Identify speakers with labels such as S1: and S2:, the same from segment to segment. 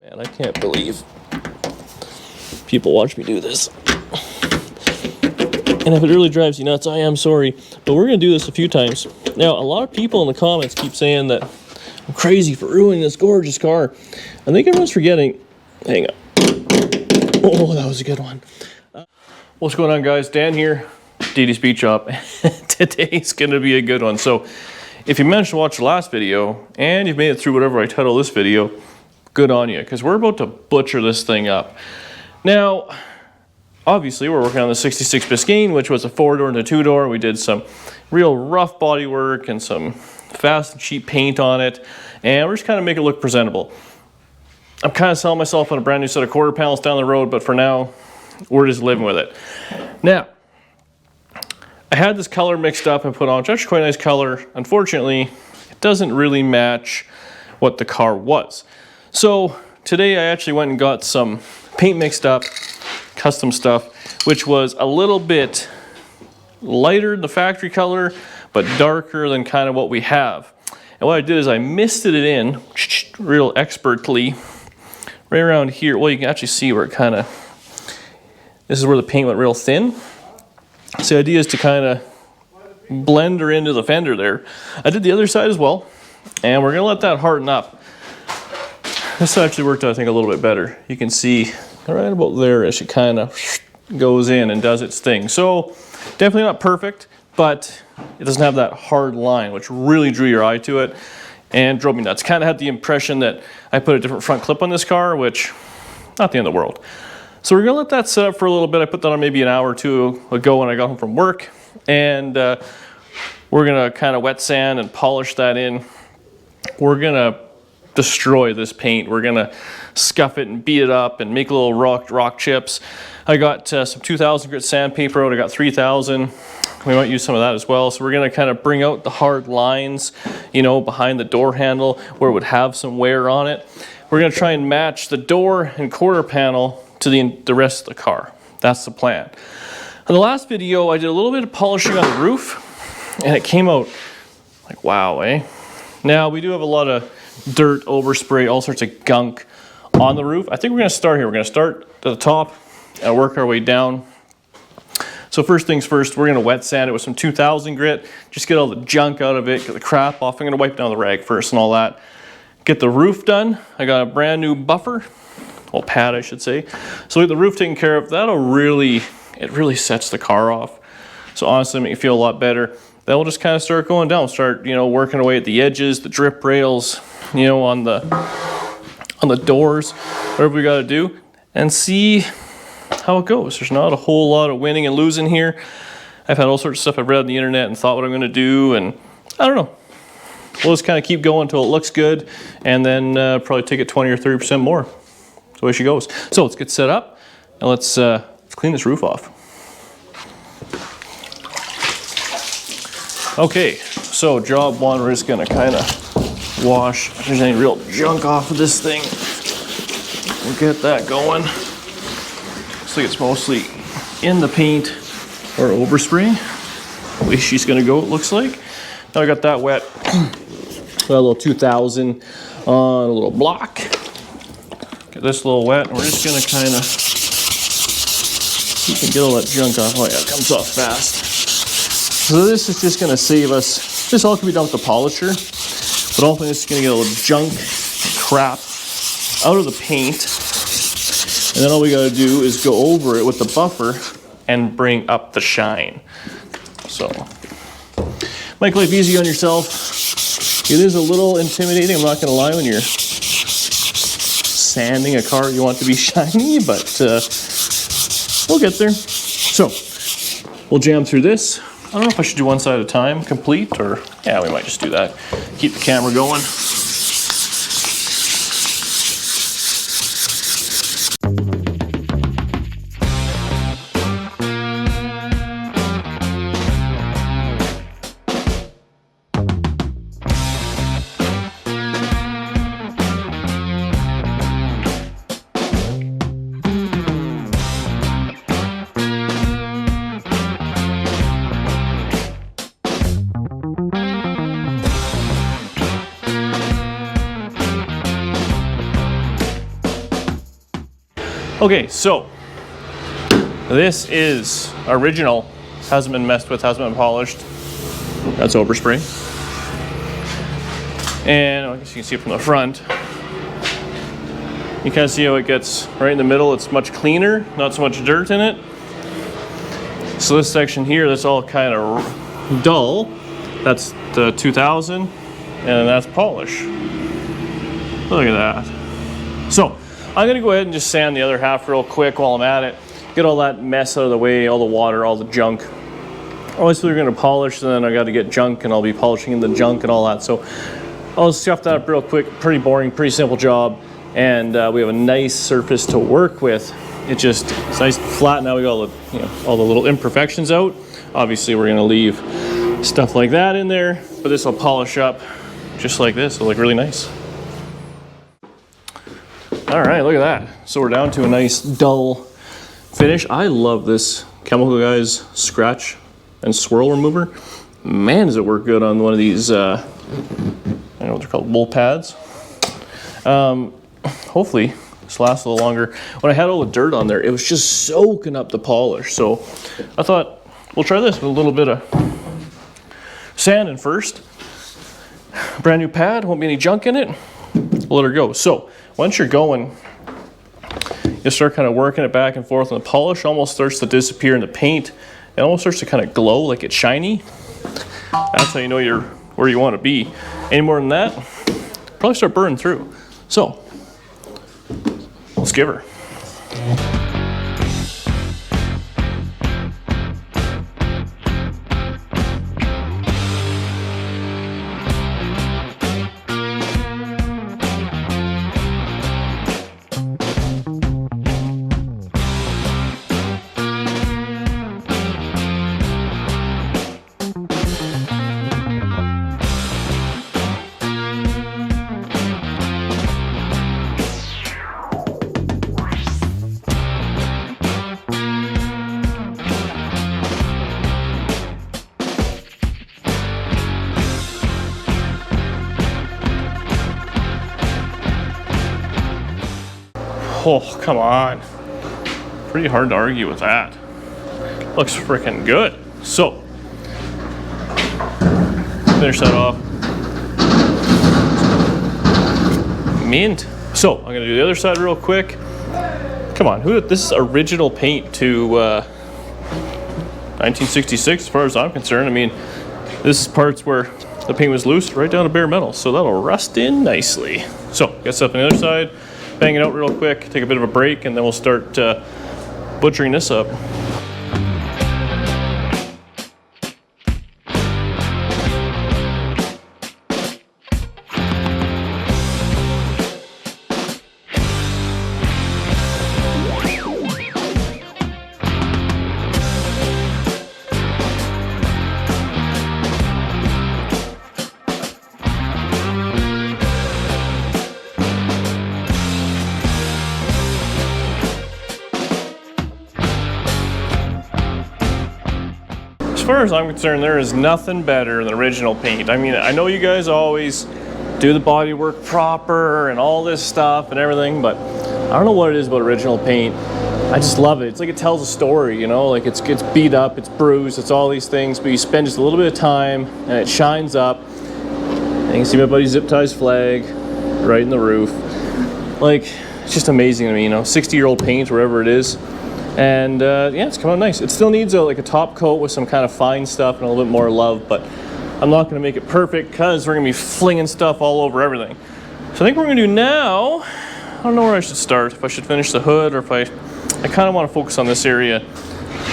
S1: Man, I can't believe people watch me do this. And if it really drives you nuts, I am sorry. But we're going to do this a few times. Now, a lot of people in the comments keep saying that I'm crazy for ruining this gorgeous car. I think everyone's forgetting. Hang on. Oh, that was a good one. What's going on, guys? Dan here, DD's Beat Shop. Today's going to be a good one. So, if you managed to watch the last video, and you've made it through whatever I title this video, good on you, because we're about to butcher this thing up. Now, obviously, we're working on the 66 Biscayne, which was a 4-door and a 2-door. We did some real rough body work and some fast and cheap paint on it, and we're just kind of make it look presentable. I'm kind of selling myself on a brand new set of quarter panels down the road, but for now, we're just living with it. Now, I had this color mixed up and put on, it's actually quite a nice color. Unfortunately, it doesn't really match what the car was. So today I actually went and got some paint mixed up, custom stuff, which was a little bit lighter than the factory color, but darker than kind of what we have. And what I did is I misted it in real expertly right around here. Well, you can actually see where it kind of, this is where the paint went real thin. So the idea is to kind of blend her into the fender there. I did the other side as well, and we're gonna let that harden up. This actually worked out, I think, a little bit better. You can see right about there as it kind of goes in and does its thing. So definitely not perfect, but it doesn't have that hard line, which really drew your eye to it and drove me nuts. Kind of had the impression that I put a different front clip on this car, which not the end of the world. So we're gonna let that set up for a little bit. I put that on maybe an hour or two ago when I got home from work, and we're gonna kind of wet sand and polish that in. We're gonna destroy this paint. We're gonna scuff it and beat it up and make little rock chips. I got some 2000 grit sandpaper out. I got 3000. We might use some of that as well. So we're gonna kind of bring out the hard lines, you know, behind the door handle where it would have some wear on it. We're gonna try and match the door and quarter panel to the rest of the car. That's the plan. In the last video, I did a little bit of polishing on the roof, and it came out like, wow, eh? Now, we do have a lot of dirt, overspray, all sorts of gunk on the roof. I think we're gonna start here. We're gonna start at the top and work our way down. So first things first, we're gonna wet sand it with some 2000 grit, just get all the junk out of it, get the crap off. I'm gonna wipe down the rag first and all that. Get the roof done. I got a brand new buffer. Well, pad, I should say. So with the roof taken care of, that'll really, it really sets the car off. So honestly, make you feel a lot better. Then we'll just kind of start going down, start, you know, working away at the edges, the drip rails, you know, on the doors, whatever we got to do, and see how it goes. There's not a whole lot of winning and losing here. I've had all sorts of stuff I've read on the internet and thought what I'm going to do, and I don't know. We'll just kind of keep going until it looks good, and then probably take it 20 or 30% more. That's the way she goes. So let's get set up, and let's clean this roof off. Okay, so job one, we're just gonna kind of wash if there's any real junk off of this thing. We'll get that going. Looks like it's mostly in the paint or overspray. At least she's gonna go, it looks like. Now I got that wet. Got a little 2000 on a little block. Get this a little wet, and we're just gonna kind of, you can get all that junk off. Oh yeah, it comes off fast. So this is just gonna save us, this all can be done with the polisher, but ultimately it's gonna get a little junk and crap out of the paint. And then all we gotta do is go over it with the buffer and bring up the shine. So, make life easy on yourself. It is a little intimidating, I'm not gonna lie, when you're sanding a car you want to be shiny, but we'll get there. So we'll jam through this. I don't know if I should do one side at a time, complete, or yeah, we might just do that. Keep the camera going. Okay, so this is original, hasn't been messed with, hasn't been polished. That's overspray. And I guess you can see it from the front. You kind of see how it gets right in the middle. It's much cleaner, not so much dirt in it. So this section here, that's all kind of dull. That's the 2000, and that's polish. Look at that. So I'm gonna go ahead and just sand the other half real quick while I'm at it. Get all that mess out of the way, all the water, all the junk. Obviously we're gonna polish, and then I gotta get junk, and I'll be polishing in the junk and all that. So I'll stuff that up real quick. Pretty boring, pretty simple job. And we have a nice surface to work with. It's nice and flat. Now we got all the, all the little imperfections out. Obviously we're gonna leave stuff like that in there, but this will polish up just like this. It'll look really nice. All right, look at that. So we're down to a nice dull finish. I love this Chemical Guys scratch and swirl remover. Man, does it work good on one of these, I don't know what they're called, wool pads. Hopefully this lasts a little longer. When I had all the dirt on there, it was just soaking up the polish. So I thought, we'll try this with a little bit of sanding first. Brand new pad, won't be any junk in it. We'll let her go. So once you're going, you start kind of working it back and forth, and the polish almost starts to disappear in the paint. It almost starts to kind of glow like it's shiny. That's how you know you're where you want to be. Any more than that, probably start burning through. So let's give her. Oh, come on. Pretty hard to argue with that. Looks freaking good. So, finish that off. Mint. So, I'm gonna do the other side real quick. Come on, this is original paint to 1966 as far as I'm concerned. I mean, this is parts where the paint was loose right down to bare metal, so that'll rust in nicely. So, get stuff on the other side. Bang it out real quick, take a bit of a break, and then we'll start butchering this up. As far as I'm concerned, there is nothing better than original paint. I mean, I know you guys always do the body work proper and all this stuff and everything, but I don't know what it is about original paint. I just love it. It's like it tells a story, you know, like it's beat up, it's bruised, it's all these things, but you spend just a little bit of time and it shines up. And you can see my buddy zip ties flag right in the roof. Like, it's just amazing to me, you know, 60-year-old paint, wherever it is. And yeah, it's come out nice. It still needs like a top coat with some kind of fine stuff and a little bit more love, but I'm not gonna make it perfect because we're gonna be flinging stuff all over everything. So I think what we're gonna do now, I don't know where I should start, if I should finish the hood or if I kind of want to focus on this area,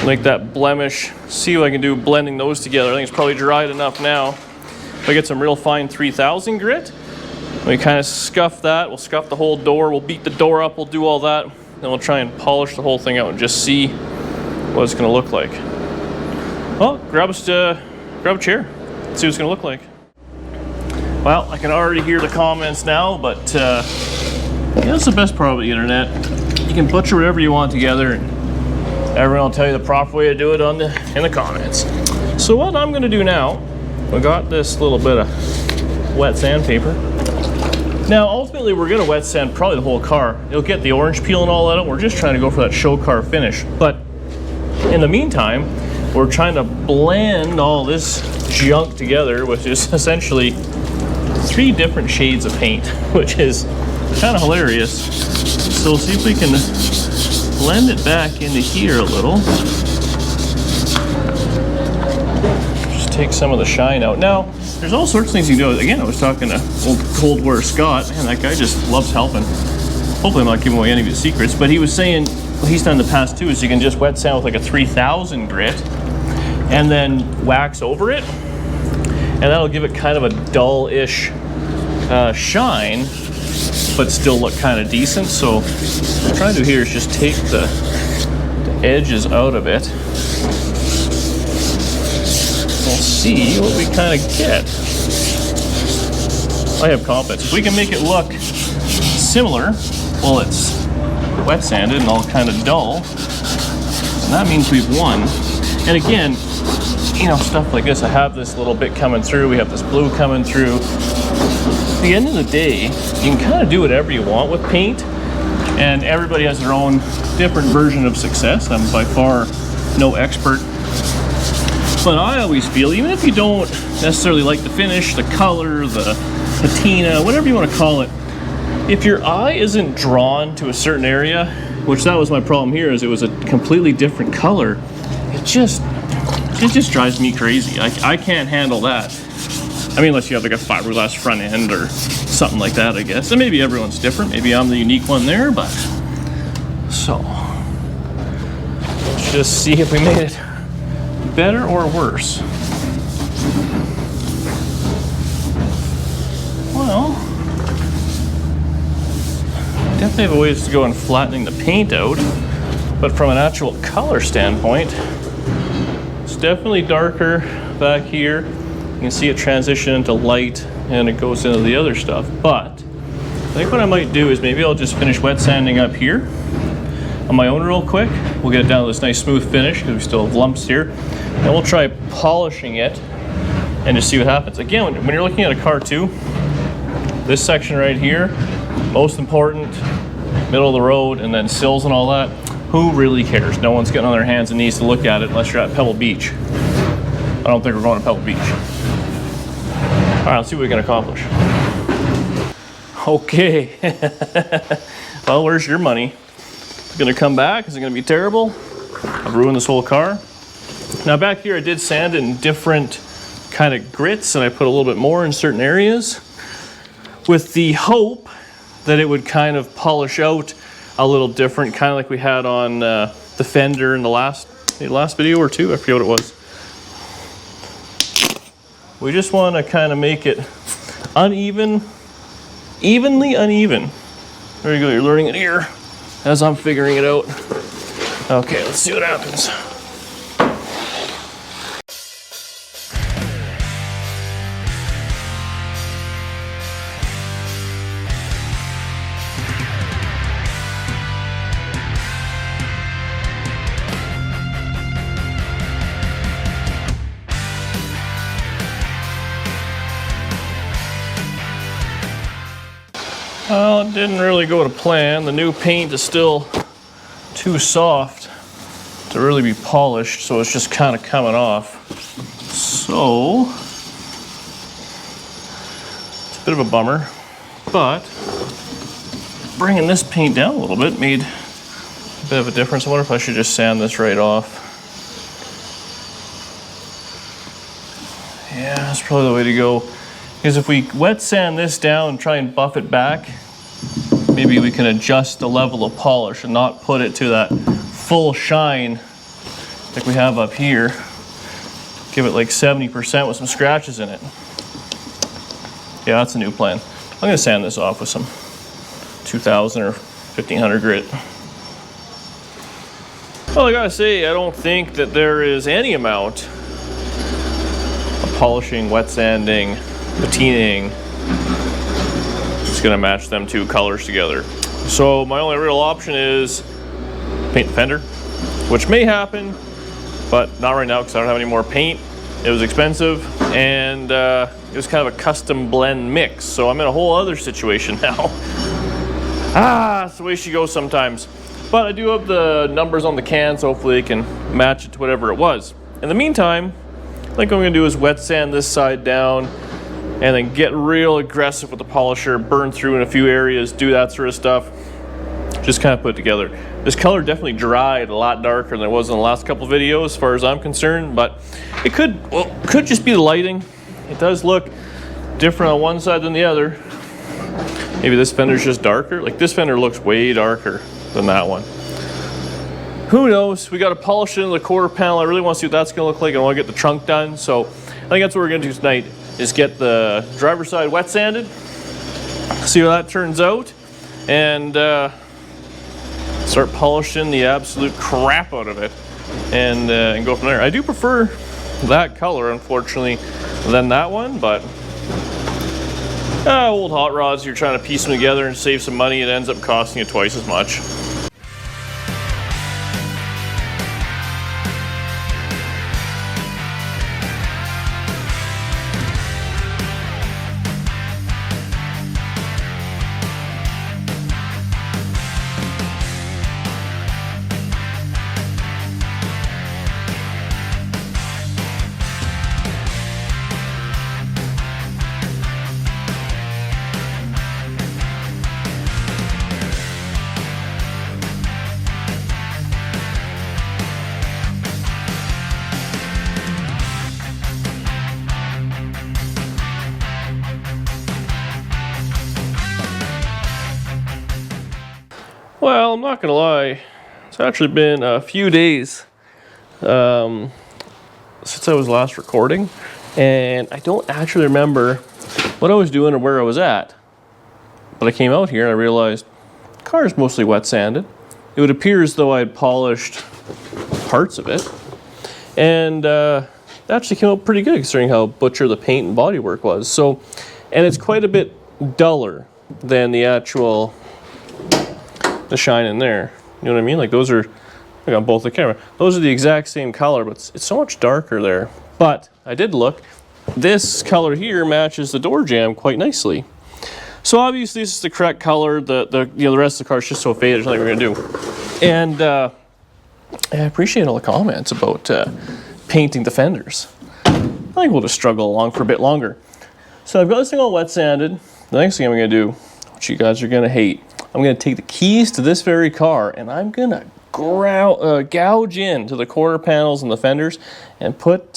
S1: like that blemish, see what I can do blending those together. I think it's probably dried enough now. If I get some real fine 3000 grit, we kind of scuff that, we'll scuff the whole door, we'll beat the door up, we'll do all that. Then we'll try and polish the whole thing out and just see what it's going to look like. Well, grab a chair, see what it's going to look like. Well, I can already hear the comments now, but yeah, that's the best part of the internet. You can butcher whatever you want together, and everyone will tell you the proper way to do it in the comments. So what I'm going to do now, we got this little bit of wet sandpaper. Now, ultimately, ultimately we're gonna wet sand probably the whole car. It'll get the orange peel and all that. We're just trying to go for that show car finish. But in the meantime, we're trying to blend all this junk together, which is essentially 3 different shades of paint, which is kind of hilarious. So we'll see if we can blend it back into here a little. Just take some of the shine out. Now, there's all sorts of things you can do. Again, I was talking to old Cold War Scott. Man, that guy just loves helping. Hopefully I'm not giving away any of his secrets, but he was saying what he's done in the past too is you can just wet sand with like a 3000 grit and then wax over it, and that'll give it kind of a dull-ish shine, but still look kind of decent. So what I'm trying to do here is just take the edges out of it. We'll see what we kind of get. I have confidence. If we can make it look similar while it's wet sanded and all kind of dull, and that means we've won. And again, you know, stuff like this, I have this little bit coming through, we have this blue coming through. At the end of the day, you can kind of do whatever you want with paint, and everybody has their own different version of success. I'm by far no expert, but I always feel, even if you don't necessarily like the finish, the color, the patina, whatever you want to call it, if your eye isn't drawn to a certain area, which that was my problem here, is it was a completely different color, it just drives me crazy. I can't handle that. I mean, unless you have like a fiberglass front end or something like that, I guess. And maybe everyone's different. Maybe I'm the unique one there, but so let's just see if we made it better or worse. Well, definitely have a ways to go in flattening the paint out, but from an actual color standpoint, it's definitely darker back here. You can see it transition into light and it goes into the other stuff. But I think what I might do is maybe I'll just finish wet sanding up here on my own real quick. We'll get it down to this nice smooth finish because we still have lumps here. And we'll try polishing it and just see what happens. Again, when you're looking at a car too, this section right here, most important, middle of the road, and then sills and all that, who really cares? No one's getting on their hands and knees to look at it unless you're at Pebble Beach. I don't think we're going to Pebble Beach. All right, let's see what we can accomplish. Okay. Well, where's your money? Is it going to come back? Is it going to be terrible? I've ruined this whole car. Now back here I did sand in different kind of grits, and I put a little bit more in certain areas with the hope that it would kind of polish out a little different, kind of like we had on the fender in the last video or two. I forget what it was. We just want to kind of make it uneven, evenly uneven. There you go, you're learning it here as I'm figuring it out. Okay, let's see what happens. Well, it didn't really go to plan. The new paint is still too soft to really be polished, so it's just kind of coming off. So, it's a bit of a bummer, but bringing this paint down a little bit made a bit of a difference. I wonder if I should just sand this right off. Yeah, that's probably the way to go. Because if we wet sand this down and try and buff it back, maybe we can adjust the level of polish and not put it to that full shine like we have up here. Give it like 70% with some scratches in it. Yeah, that's a new plan. I'm gonna sand this off with some 2000 or 1500 grit. Well, I gotta say, I don't think that there is any amount of polishing, wet sanding, patinaing it's gonna match them two colors together. So my only real option is paint the fender, which may happen, but not right now because I don't have any more paint. it was expensive, and it was kind of a custom blend mix. So I'm in a whole other situation now. That's the way she goes sometimes. But I do have the numbers on the can, so hopefully I can match it to whatever it was. In the meantime, I think what I'm gonna do is wet sand this side down and then get real aggressive with the polisher, burn through in a few areas, do that sort of stuff. Just kind of put it together. This color definitely dried a lot darker than it was in the last couple videos as far as I'm concerned, but it could just be the lighting. It does look different on one side than the other. Maybe this fender's just darker. Like this fender looks way darker than that one. Who knows? We got to polish it into the quarter panel. I really want to see what that's going to look like. I want to get the trunk done. So I think that's what we're going to do tonight, is get the driver's side wet sanded, see how that turns out, and start polishing the absolute crap out of it, and go from there. I do prefer that color, unfortunately, than that one, but old hot rods, you're trying to piece them together and save some money, it ends up costing you twice as much. Well, I'm not gonna lie, it's actually been a few days since I was last recording, and I don't actually remember what I was doing or where I was at. But I came out here and I realized the car is mostly wet sanded. It would appear as though I had polished parts of it, and it actually came out pretty good considering how butcher the paint and bodywork was. So, and it's quite a bit duller than the actual the shine in there. You know what I mean? Like those are, I got both the camera. Those are the exact same color, but it's so much darker there. But I did look. This color here matches the door jamb quite nicely. So obviously this is the correct color. The rest of the car is just so faded. There's nothing we're gonna do. And I appreciate all the comments about painting the fenders. I think we'll just struggle along for a bit longer. So I've got this thing all wet sanded. The next thing I'm gonna do, which you guys are gonna hate, I'm going to take the keys to this very car and I'm going to gouge into the quarter panels and the fenders and screw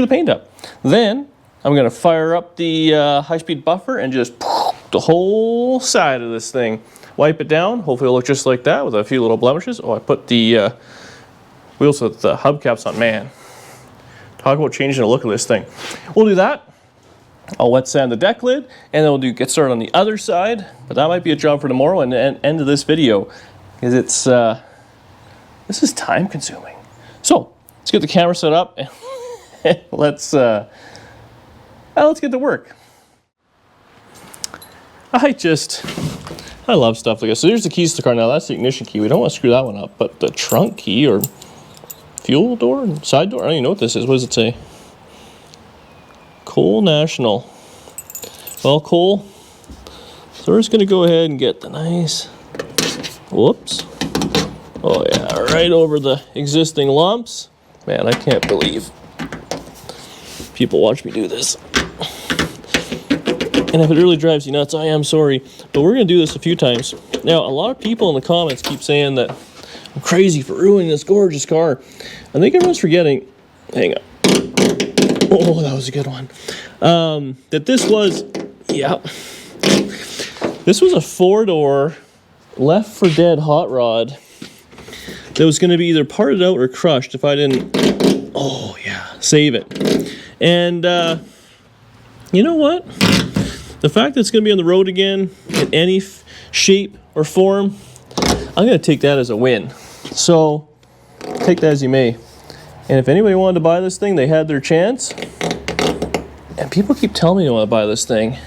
S1: the paint up. Then I'm going to fire up the high-speed buffer and just the whole side of this thing. Wipe it down. Hopefully it'll look just like that with a few little blemishes. Oh, I put the wheels with the hubcaps on. Man, talk about changing the look of this thing. We'll do that. I'll wet sand the deck lid, and then we'll get started on the other side. But that might be a job for tomorrow and the end of this video, because it's this is time consuming. So let's get the camera set up and let's get to work. I love stuff like this. So there's the keys to the car. Now that's the ignition key. We don't want to screw that one up, but the trunk key or fuel door, side door, I don't even know what this is. What does it say? Cole National. Well, Cole, so we're just going to go ahead and get the nice, whoops. Oh yeah, right over the existing lumps. Man, I can't believe people watch me do this. And if it really drives you nuts, I am sorry. But we're going to do this a few times. Now, a lot of people in the comments keep saying that I'm crazy for ruining this gorgeous car. I think everyone's forgetting, hang on. Oh, that was a good one. That this was, yeah. This was a 4-door, left for dead hot rod that was going to be either parted out or crushed if I didn't, oh yeah, save it. And you know what? The fact that it's going to be on the road again in any shape or form, I'm going to take that as a win. So take that as you may. And if anybody wanted to buy this thing, they had their chance. And people keep telling me they want to buy this thing,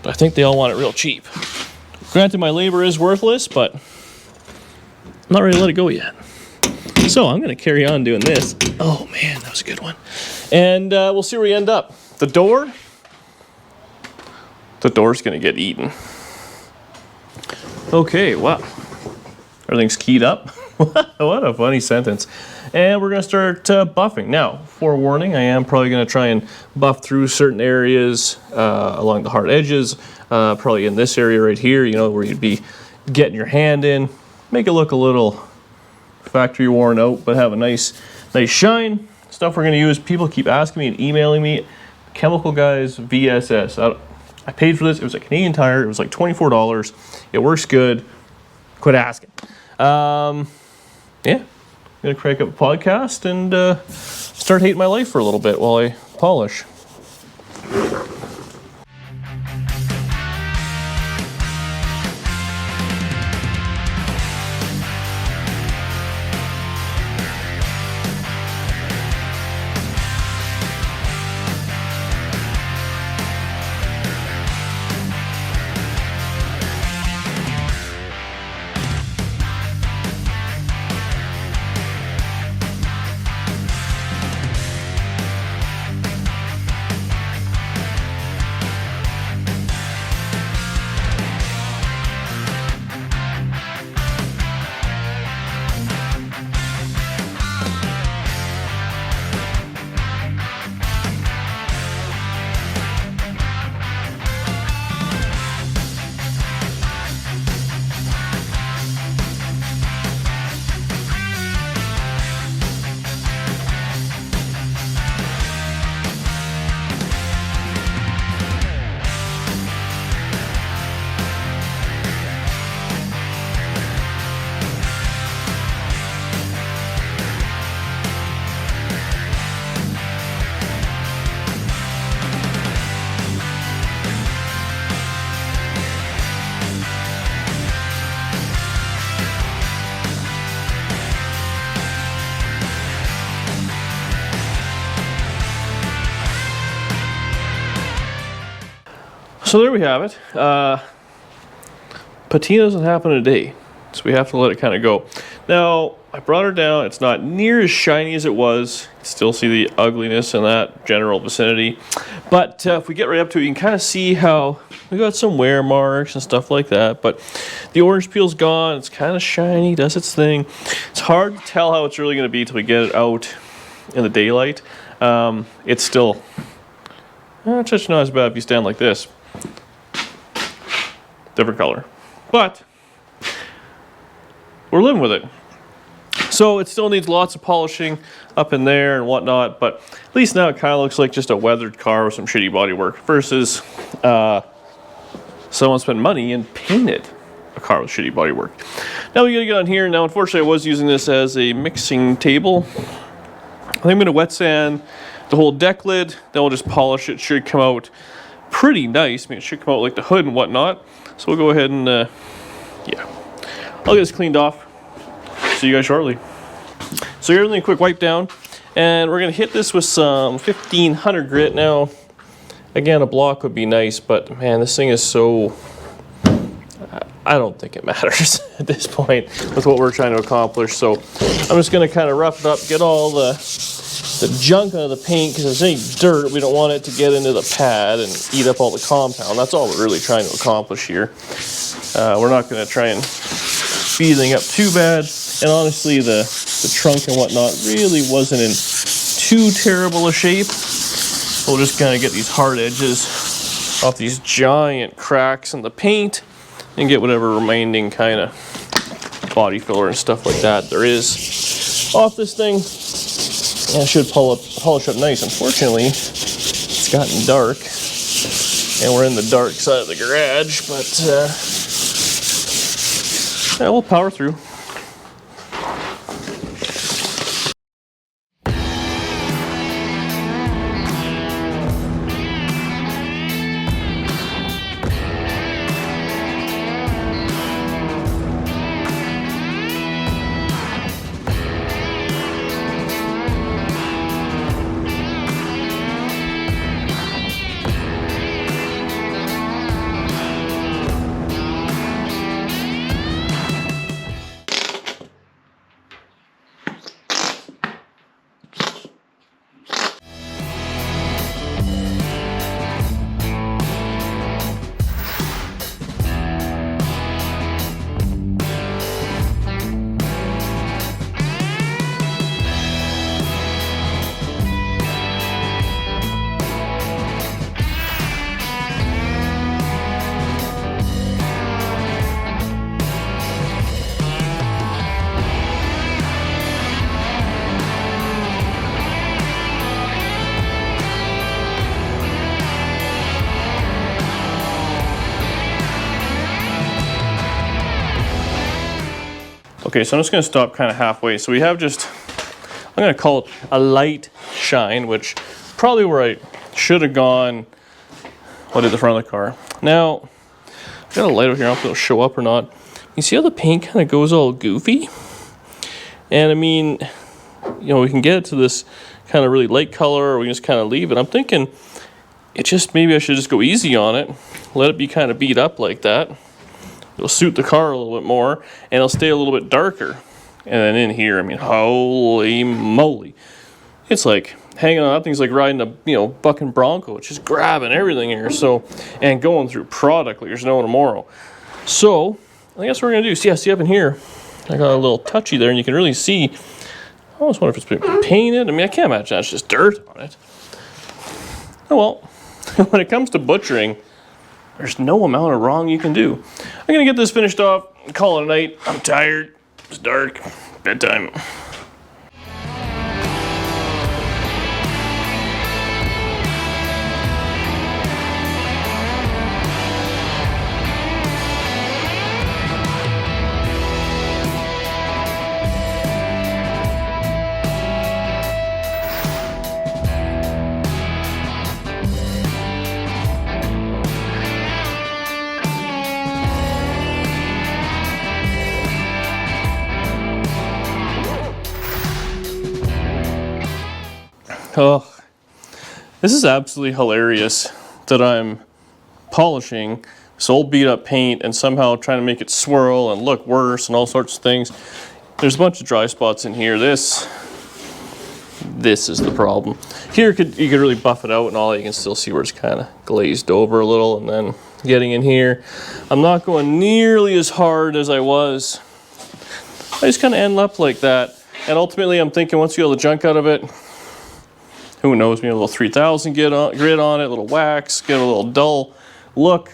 S1: but I think they all want it real cheap. Granted, my labor is worthless, but I'm not ready to let it go yet. So I'm going to carry on doing this. Oh man, that was a good one. And we'll see where we end up. The door's gonna get eaten. Okay, wow. Everything's keyed up. What a funny sentence. And we're gonna start buffing. Now, forewarning, I am probably gonna try and buff through certain areas along the hard edges, probably in this area right here, you know, where you'd be getting your hand in. Make it look a little factory worn out, but have a nice shine. Stuff we're gonna use, people keep asking me and emailing me, Chemical Guys VSS. I paid for this, it was a Canadian Tire, it was like $24. It works good, quit asking. Yeah, I'm gonna crank up a podcast and start hating my life for a little bit while I polish. So there we have it. Patina doesn't happen in a day, so we have to let it kind of go. Now, I brought her down. It's not near as shiny as it was. You still see the ugliness in that general vicinity. But if we get right up to it, you can kind of see how we got some wear marks and stuff like that. But the orange peel's gone. It's kind of shiny, does its thing. It's hard to tell how it's really going to be till we get it out in the daylight. It's still just not as bad if you stand like this. Different color, but we're living with it. So it still needs lots of polishing up in there and whatnot, but at least now it kind of looks like just a weathered car with some shitty bodywork versus someone spent money and painted a car with shitty bodywork. Now we gotta get on here. Now unfortunately I was using this as a mixing table. I think I'm gonna wet sand the whole deck lid, then we'll just polish it. Should come out pretty nice. I mean, it should come out like the hood and whatnot. So we'll go ahead and, yeah. I'll get this cleaned off. See you guys shortly. So here's a quick wipe down. And we're going to hit this with some 1500 grit. Now, again, a block would be nice, but man, this thing is so... I don't think it matters at this point with what we're trying to accomplish. So I'm just going to kind of rough it up, get all the junk out of the paint, because if there's any dirt, we don't want it to get into the pad and eat up all the compound. That's all we're really trying to accomplish here. We're not going to try and speed anything up too bad. And honestly, the trunk and whatnot really wasn't in too terrible a shape. We'll just kind of get these hard edges off these giant cracks in the paint and get whatever remaining kind of body filler and stuff like that there is off this thing. And it should polish up nice. Unfortunately, it's gotten dark, and we're in the dark side of the garage, but yeah, we'll power through. Okay, so I'm just gonna stop kind of halfway. So we have just, I'm gonna call it a light shine, which probably where I should have gone, what did the front of the car. Now, I've got a light over here, I don't know if it'll show up or not. You see how the paint kind of goes all goofy? And I mean, you know, we can get it to this kind of really light color, or we can just kind of leave it. I'm thinking, maybe I should just go easy on it, let it be kind of beat up like that. It'll suit the car a little bit more, and it'll stay a little bit darker. And then in here, I mean, holy moly. It's like hanging on, that thing's like riding a, you know, bucking bronco. It's just grabbing everything here, so, and going through product like there's no tomorrow. So, I think that's what we're gonna do. See up in here, I got a little touchy there, and you can really see, I almost wonder if it's been painted. I mean, I can't imagine that's just dirt on it. Oh well, when it comes to butchering, there's no amount of wrong you can do. I'm gonna get this finished off and call it a night. I'm tired, it's dark, bedtime. Oh, this is absolutely hilarious that I'm polishing this old beat up paint and somehow trying to make it swirl and look worse and all sorts of things. There's a bunch of dry spots in here. This is the problem. Here you could really buff it out and all that. You can still see where it's kind of glazed over a little, and then getting in here, I'm not going nearly as hard as I was. I just kind of end up like that. And ultimately I'm thinking once you get all the junk out of it, who knows, maybe a little 3000 grit on it, a little wax, get a little dull look.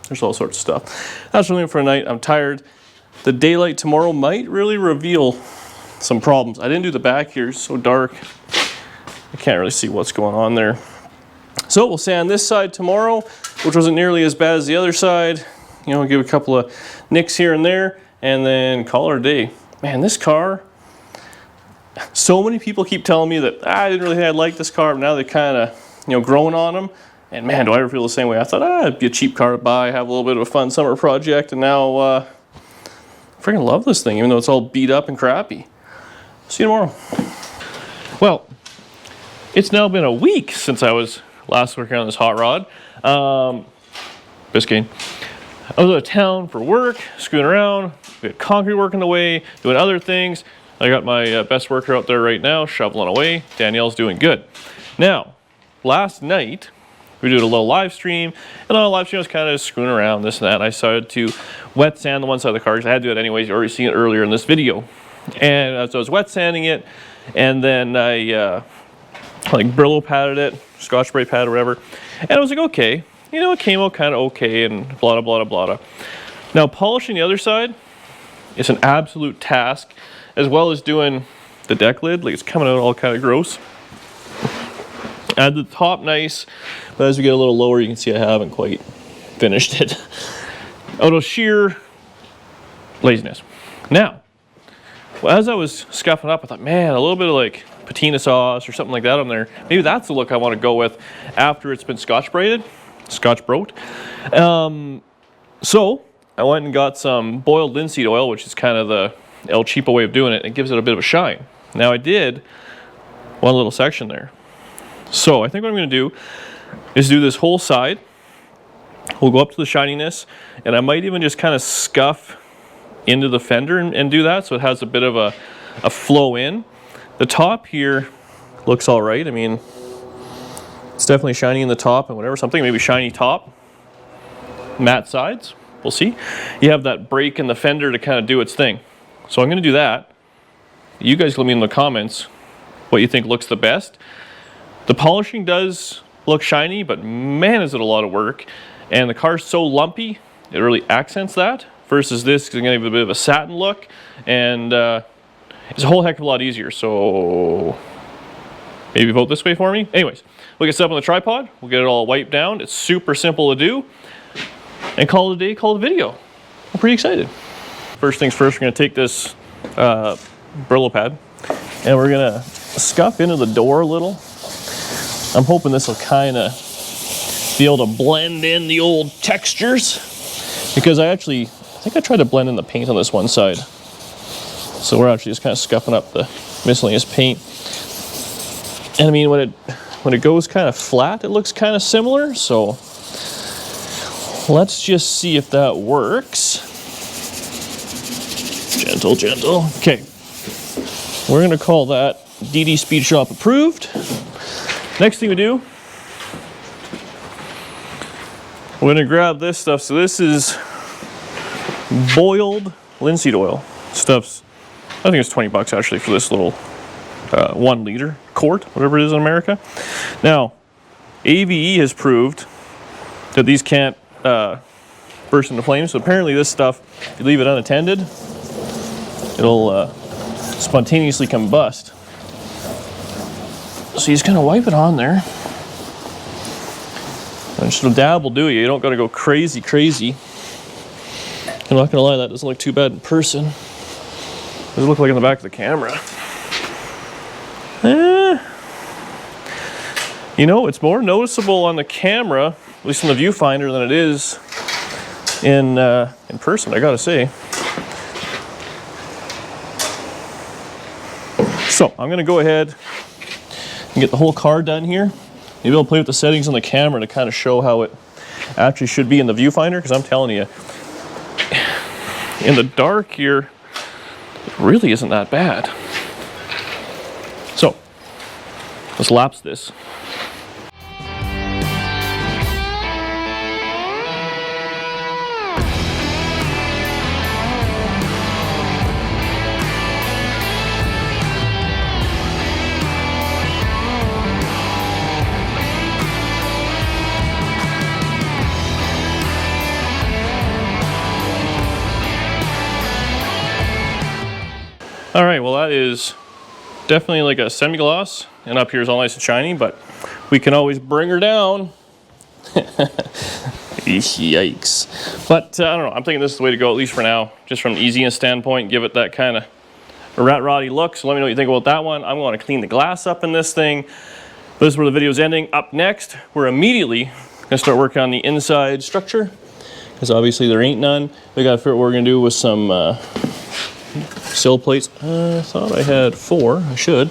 S1: There's all sorts of stuff. That's really for a night. I'm tired. The daylight tomorrow might really reveal some problems. I didn't do the back here, it's so dark. I can't really see what's going on there. So we'll sand this side tomorrow, which wasn't nearly as bad as the other side. You know, give a couple of nicks here and there, and then call it a day. Man, this car, so many people keep telling me that I didn't really think I'd like this car, but now they're kind of, you know, growing on them. And man, do I ever feel the same way. I thought, it'd be a cheap car to buy, have a little bit of a fun summer project, and now I freaking love this thing, even though it's all beat up and crappy. See you tomorrow. Well, it's now been a week since I was last working on this hot rod. Biscayne. I was out of town for work, screwing around. We had concrete working away, doing other things. I got my best worker out there right now, shoveling away. Danielle's doing good. Now, last night, we did a little live stream, and on a live stream I was kind of screwing around, this and that. I started to wet sand the one side of the car, because I had to do it anyways. You already seen it earlier in this video. And as I was wet sanding it, and then I like Brillo patted it, Scotch Brite pad or whatever, and I was like, okay, you know, it came out kind of okay, and blah, blah, blah, blah. Now, polishing the other side is an absolute task, as well as doing the deck lid. Like, it's coming out all kind of gross. I had the top nice, but as we get a little lower, you can see I haven't quite finished it. Out of sheer laziness. Now, well, as I was scuffing up, I thought, man, a little bit of like patina sauce or something like that on there. Maybe that's the look I want to go with after it's been Scotch Brited. So I went and got some boiled linseed oil, which is kind of the El Cheapo way of doing it. It gives it a bit of a shine. Now I did one little section there. So I think what I'm going to do is do this whole side. We'll go up to the shininess, and I might even just kind of scuff into the fender and do that, so it has a bit of a flow in. The top here looks all right. I mean, it's definitely shiny in the top and whatever. Something maybe shiny top, matte sides. We'll see. You have that break in the fender to kind of do its thing. So I'm going to do that. You guys let me in the comments what you think looks the best. The polishing does look shiny, but man, is it a lot of work. And the car's so lumpy, it really accents that. Versus this, because I'm going to give it a bit of a satin look. And it's a whole heck of a lot easier. So maybe vote this way for me. Anyways, we'll get set up on the tripod. We'll get it all wiped down. It's super simple to do. And call it a day, call it a video. I'm pretty excited. First things first, we're going to take this Brillo pad, and we're gonna scuff into the door a little. I'm hoping this will kind of be able to blend in the old textures, because I think I tried to blend in the paint on this one side. So we're actually just kind of scuffing up the miscellaneous paint. And I mean, when it goes kind of flat, it looks kind of similar. So let's just see if that works. Gentle, gentle. Okay. We're gonna call that DD Speed Shop approved. Next thing we do, we're gonna grab this stuff. So this is boiled linseed oil. Stuff's, I think it's 20 bucks actually for this little 1 liter quart, whatever it is in America. Now, AVE has proved that these can't burst into flames. So apparently this stuff, if you leave it unattended, it'll spontaneously combust. So you just kind of wipe it on there. And just a dab will do you. You don't got to go crazy. I'm not gonna lie, that doesn't look too bad in person. What does it look like in the back of the camera? You know, it's more noticeable on the camera, at least in the viewfinder, than it is in person, I gotta say. So I'm gonna go ahead and get the whole car done here. Maybe I'll play with the settings on the camera to kind of show how it actually should be in the viewfinder, because I'm telling you, in the dark here, it really isn't that bad. So let's lapse this. All right, well that is definitely like a semi-gloss, and up here is all nice and shiny, but we can always bring her down. Yikes. But I don't know, I'm thinking this is the way to go, at least for now, just from an easiness standpoint, give it that kind of rat roddy look. So let me know what you think about that one. I'm going to clean the glass up in this thing. This is where the video is ending. Up next, we're immediately going to start working on the inside structure, because obviously there ain't none. We got to figure out what we're going to do with some sill plates. I thought I had 4. I should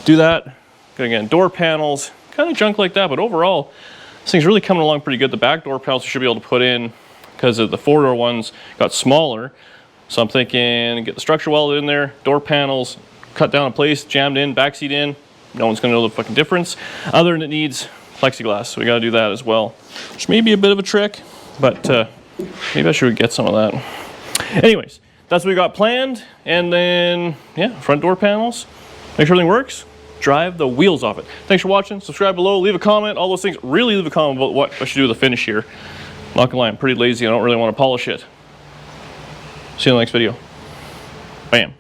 S1: do that. Again, door panels, kind of junk like that, but overall, this thing's really coming along pretty good. The back door panels you should be able to put in, because the 4-door ones got smaller. So I'm thinking get the structure welded in there, door panels cut down in place, jammed in, backseat in. No one's gonna know the fucking difference. Other than it needs plexiglass, so we gotta do that as well. Which may be a bit of a trick, but maybe I should get some of that. Anyways, that's what we got planned. And then, yeah, front door panels. Make sure everything works. Drive the wheels off it. Thanks for watching. Subscribe below. Leave a comment. All those things. Really leave a comment about what I should do with the finish here. I'm not gonna lie, I'm pretty lazy. I don't really want to polish it. See you in the next video. Bam.